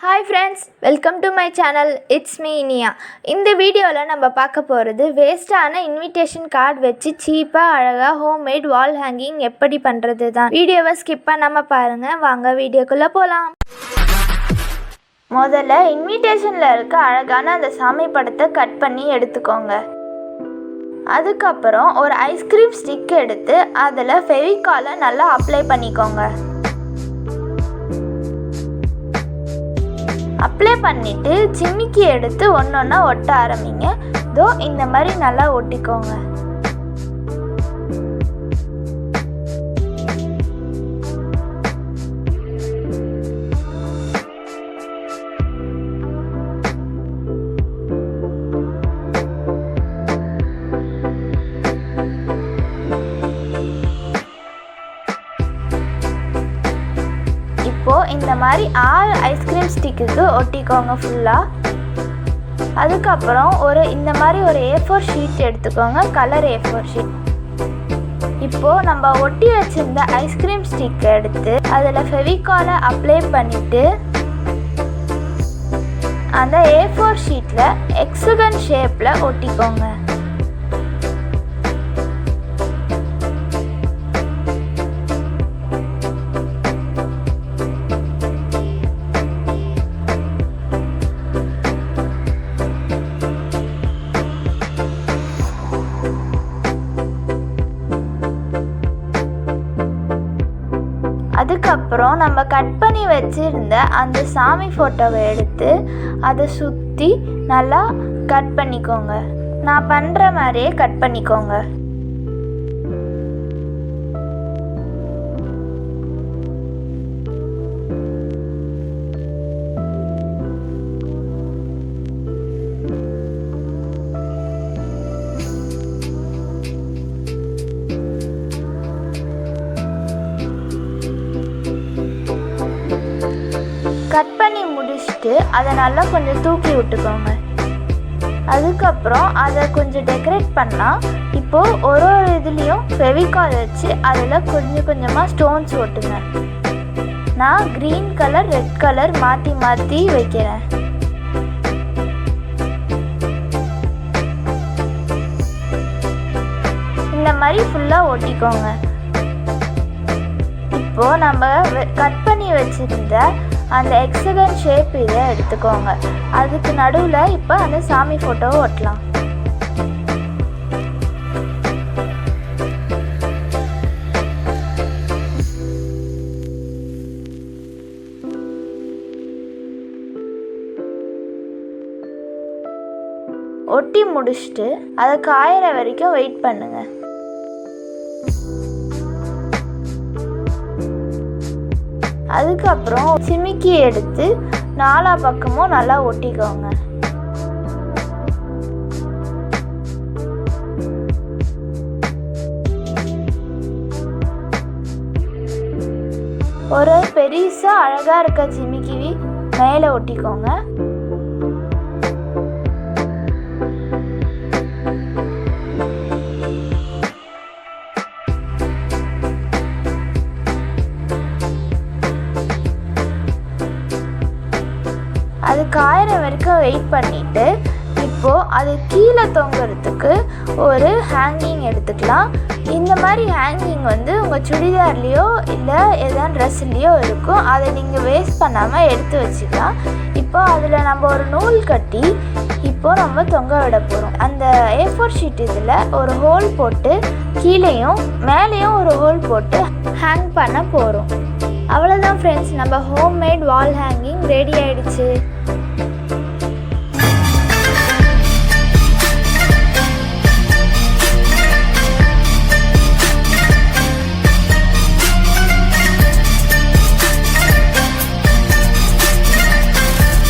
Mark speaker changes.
Speaker 1: Hi friends, welcome to my channel. It's me Inia. இந்த வீடியோல நம்ம பார்க்க போறது வேஸ்டான இன்விடேஷன் கார்டு வச்சு சீப்பா அழகா ஹோம்மேட் வால் ஹேங்கிங் எப்படி பண்றது தான். வீடியோவை ஸ்கிப் பண்ணாம பாருங்க. வாங்க வீடியோக்குள்ள போலாம். முதல்ல இன்விடேஷன்ல இருக்க அழகான அந்த சாமி படத்தை கட் பண்ணி எடுத்துக்கோங்க. அதுக்கப்புறம் ஒரு ஐஸ்கிரீம் ஸ்டிக் எடுத்து அதில் ஃபெவிகாலை நல்லா அப்ளை பண்ணிக்கோங்க. அப்ளை பண்ணிவிட்டு சிம்மிக்கி எடுத்து ஒன்றொன்னா ஒட்ட ஆரம்பிங்க. இந்த மாதிரி நல்லா ஒட்டிக்கோங்க. இந்த மாதிரி 6 ஐஸ்கிரீம் ஸ்டிக்கு ஒட்டிக்கோங்க ஃபுல்லாக. அதுக்கப்புறம் இந்த மாதிரி ஒரு A4 ஷீட் எடுத்துக்கோங்க, கலர் A4 ஷீட். இப்போது நம்ம ஒட்டி வச்சுருந்த ஐஸ்கிரீம் ஸ்டிக்கை எடுத்து அதில் ஃபெவிகாலை அப்ளை பண்ணிவிட்டு அந்த A4 ஷீட்டில் ஹெக்ஸகன் ஷேப்பில் ஒட்டிக்கோங்க. அதுக்கப்புறம் நம்ம கட் பண்ணி வச்சுருந்த அந்த சாமி ஃபோட்டோவை எடுத்து அதை சுற்றி நல்லா கட் பண்ணிக்கோங்க. நான் பண்ணுற மாதிரியே கட் பண்ணிக்கோங்க. கட் பண்ணி முடிச்சுட்டு அதை நல்லா கொஞ்சம் தூக்கி விட்டுக்கோங்க. அதுக்கப்புறம் அதை கொஞ்சம் டெக்கரேட் பண்ணலாம். இப்போது ஒரு இதுலேயும் ஃபெவிகால் வச்சு அதில் கொஞ்சம் கொஞ்சமாக ஸ்டோன்ஸ் ஒட்டுங்க. நான் க்ரீன் கலர், ரெட் கலர் மாற்றி மாற்றி வைக்கிறேன். இந்த மாதிரி ஃபுல்லாக ஒட்டிக்கோங்க. இப்போது நம்ம கட் பண்ணி வச்சுருந்த அந்த ஹெக்ஸகன் ஷேப் இதை எடுத்துக்கோங்க. அதுக்கு நடுவில் இப்போ அந்த சாமி ஃபோட்டோவை ஒட்டலாம். ஒட்டி முடிச்சுட்டு அதை காயிற வரைக்கும் வெயிட் பண்ணுங்க. அதுக்கப்புறம் சிமிக்கி எடுத்து 4 பக்கமும் நல்லா ஒட்டிக்கோங்க. ஒரு பெருசா அழகா இருக்க சிமிக்கி மேலே ஒட்டிக்கோங்க. அது காயிற வரைக்கும் வெயிட் பண்ணிவிட்டு இப்போது அது கீழே தொங்குறதுக்கு ஒரு ஹேங்கிங் எடுத்துக்கலாம். இந்த மாதிரி ஹேங்கிங் உங்கள் சுடிதார்லேயோ இல்லை எதாவது ட்ரெஸ்லேயோ இருக்கும். அதை நீங்கள் வேஸ்ட் பண்ணாமல் எடுத்து வச்சுக்கலாம். இப்போ அதில் நம்ம ஒரு நூல் கட்டி இப்போது நம்ம தொங்க விட போகிறோம். அந்த A4 ஷீட் இதில் ஒரு ஹோல் போட்டு கீழேயும் மேலேயும் ஒரு ஹோல் போட்டு ஹேங் பண்ண போகிறோம். அவ்வளோதான் ஃப்ரெண்ட்ஸ், நம்ம ஹோம்மேட் வால் ஹேங்கிங் ரெடி ஆகிடுச்சு.